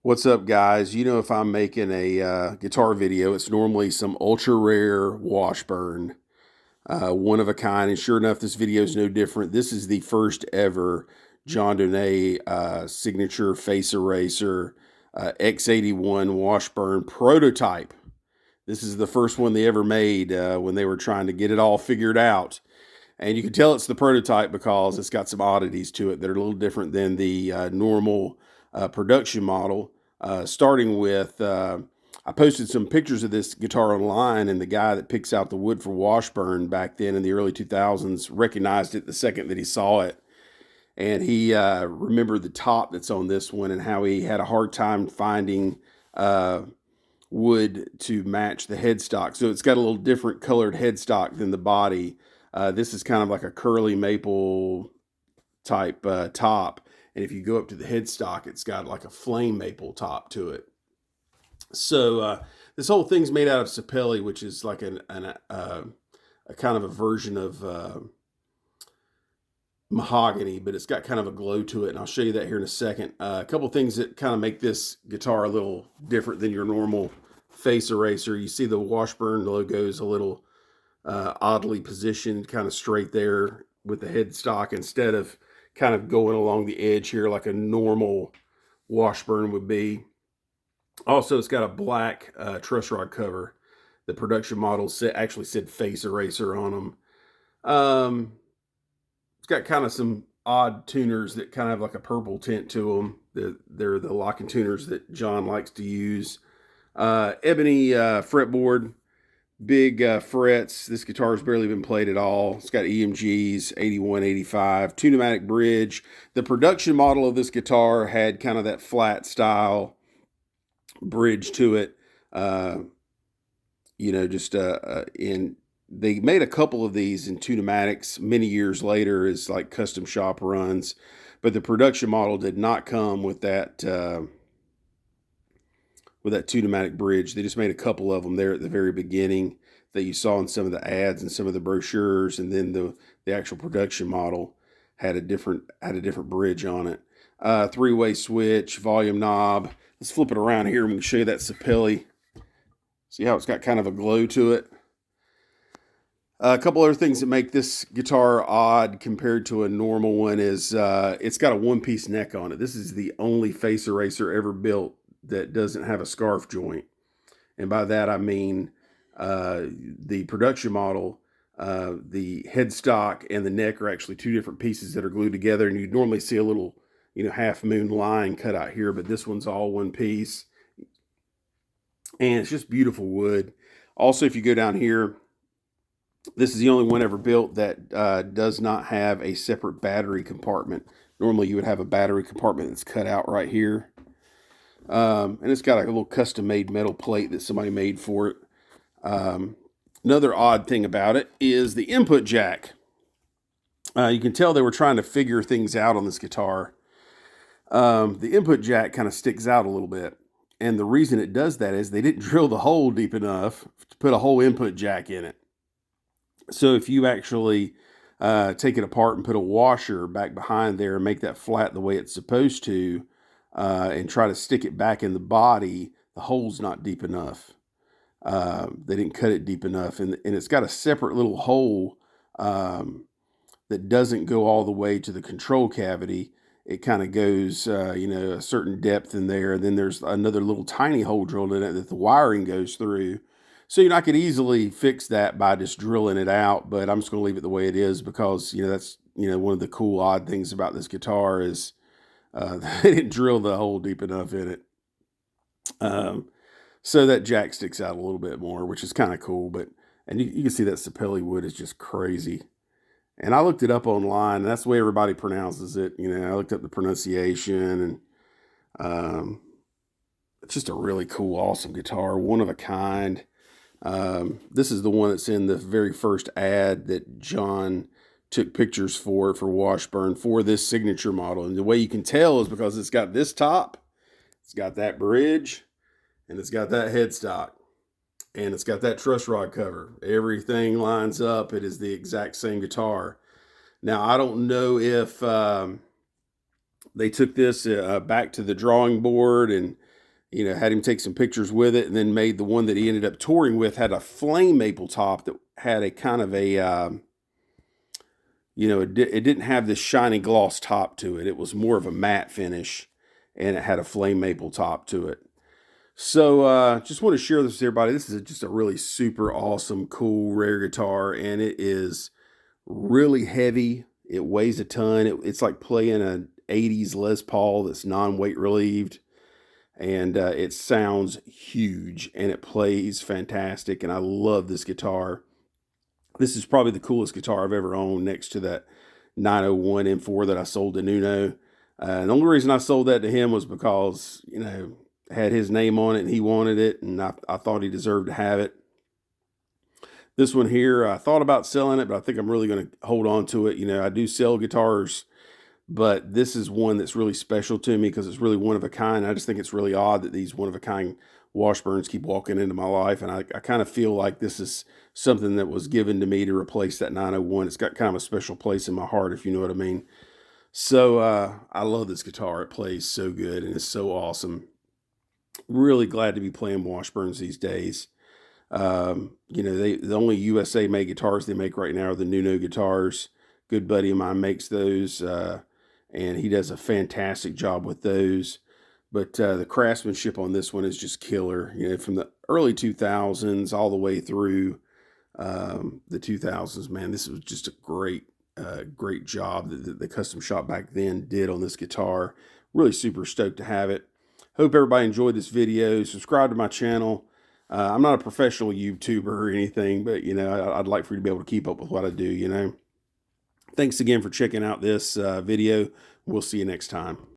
What's up, guys? You know, if I'm making a guitar video, it's normally some ultra rare Washburn, one of a kind. And sure enough, this video is no different. This is the first ever John Donais signature face eraser X81 Washburn prototype. This is the first one they ever made when they were trying to get it all figured out. And you can tell it's the prototype because it's got some oddities to it that are a little different than the normal production model. Starting with, I posted some pictures of this guitar online, and the guy that picks out the wood for Washburn back then in the early 2000s recognized it the second that he saw it. And he remembered the top that's on this one and how he had a hard time finding wood to match the headstock. So it's got a little different colored headstock than the body. This is kind of like a curly maple type top. And if you go up to the headstock, it's got like a flame maple top to it. So this whole thing's made out of sapelli, which is like a kind of a version of mahogany, but it's got kind of a glow to it. And I'll show you that here in a second. A couple things that kind of make this guitar a little different than your normal face eraser. You see the Washburn logo is a little oddly positioned, kind of straight there with the headstock instead of kind of going along the edge here like a normal Washburn would be. Also, it's got a black truss rod cover. The production model actually said face eraser on them. It's got kind of some odd tuners that kind of have like a purple tint to them. They're the locking tuners that John likes to use. Ebony fretboard, big frets. This guitar's barely been played at all. It's got EMGs, 81, 85, two pneumatic bridge. The production model of this guitar had kind of that flat style bridge to it. In they made a couple of these in two pneumatics many years later as like custom shop runs, but the production model did not come with that two pneumatic bridge. They just made a couple of them there at the very beginning that you saw in some of the ads and some of the brochures, and then the actual production model had a different bridge on it. Three-way switch, volume knob. Let's flip it around here and we can show you that sapelli. See how it's got kind of a glow to it. A couple other things that make this guitar odd compared to a normal one is it's got a one-piece neck on it. This is the only face eraser ever built that doesn't have a scarf joint. And by that I mean the production model, the headstock and the neck are actually two different pieces that are glued together, and you'd normally see a little, half moon line cut out here, but this one's all one piece. And it's just beautiful wood. Also, if you go down here, this is the only one ever built that does not have a separate battery compartment. Normally you would have a battery compartment that's cut out right here. And it's got a little custom made metal plate that somebody made for it. Another odd thing about it is the input jack. You can tell they were trying to figure things out on this guitar. The input jack kind of sticks out a little bit. And the reason it does that is they didn't drill the hole deep enough to put a whole input jack in it. So if you actually take it apart and put a washer back behind there and make that flat the way it's supposed to, and try to stick it back in the body, the hole's not deep enough. They didn't cut it deep enough. And it's got a separate little hole that doesn't go all the way to the control cavity. It kind of goes, a certain depth in there. And then there's another little tiny hole drilled in it that the wiring goes through. So I could easily fix that by just drilling it out, but I'm just going to leave it the way it is because, that's, one of the cool odd things about this guitar is they didn't drill the hole deep enough in it. So that jack sticks out a little bit more, which is kind of cool, and you can see that sapelli wood is just crazy. And I looked it up online, and that's the way everybody pronounces it. I looked up the pronunciation, and it's just a really cool, awesome guitar, one of a kind. This is the one that's in the very first ad that John took pictures for Washburn for this signature model. And the way you can tell is because it's got this top, it's got that bridge, and it's got that headstock, and it's got that truss rod cover. Everything lines up. It is the exact same guitar. Now, I don't know if they took this back to the drawing board and You know, had him take some pictures with it, and then made the one that he ended up touring with had a flame maple top that had a kind of a, you know, it didn't have this shiny gloss top to it. It was more of a matte finish, and it had a flame maple top to it. So just want to share this with everybody. This is just a really super awesome, cool, rare guitar, and it is really heavy. It weighs a ton. It's like playing an 80s Les Paul that's non-weight relieved, and it sounds huge, and it plays fantastic, and I love this guitar. This is probably the coolest guitar I've ever owned, next to that 901 M4 that I sold to Nuno. And the only reason I sold that to him was because, you know, it had his name on it and he wanted it, and I thought he deserved to have it. This one here, I thought about selling it, but I think I'm really going to hold on to it. You know, I do sell guitars, but this is one that's really special to me because it's really one of a kind. I just think it's really odd that these one of a kind Washburns keep walking into my life, and I kind of feel like this is something that was given to me to replace that 901. It's got kind of a special place in my heart, if you know what I mean. So I love this guitar. It plays so good and it's so awesome. Really glad to be playing Washburns these days. You know, the only USA made guitars they make right now are the Nuno guitars. Good buddy of mine makes those, and he does a fantastic job with those. But the craftsmanship on this one is just killer. You know, from the early 2000s all the way through the 2000s, man, this was just a great job that the custom shop back then did on this guitar. Really super stoked to have it. Hope everybody enjoyed this video. Subscribe to my channel. I'm not a professional YouTuber or anything, but, you know, I'd like for you to be able to keep up with what I do, you know. Thanks again for checking out this video. We'll see you next time.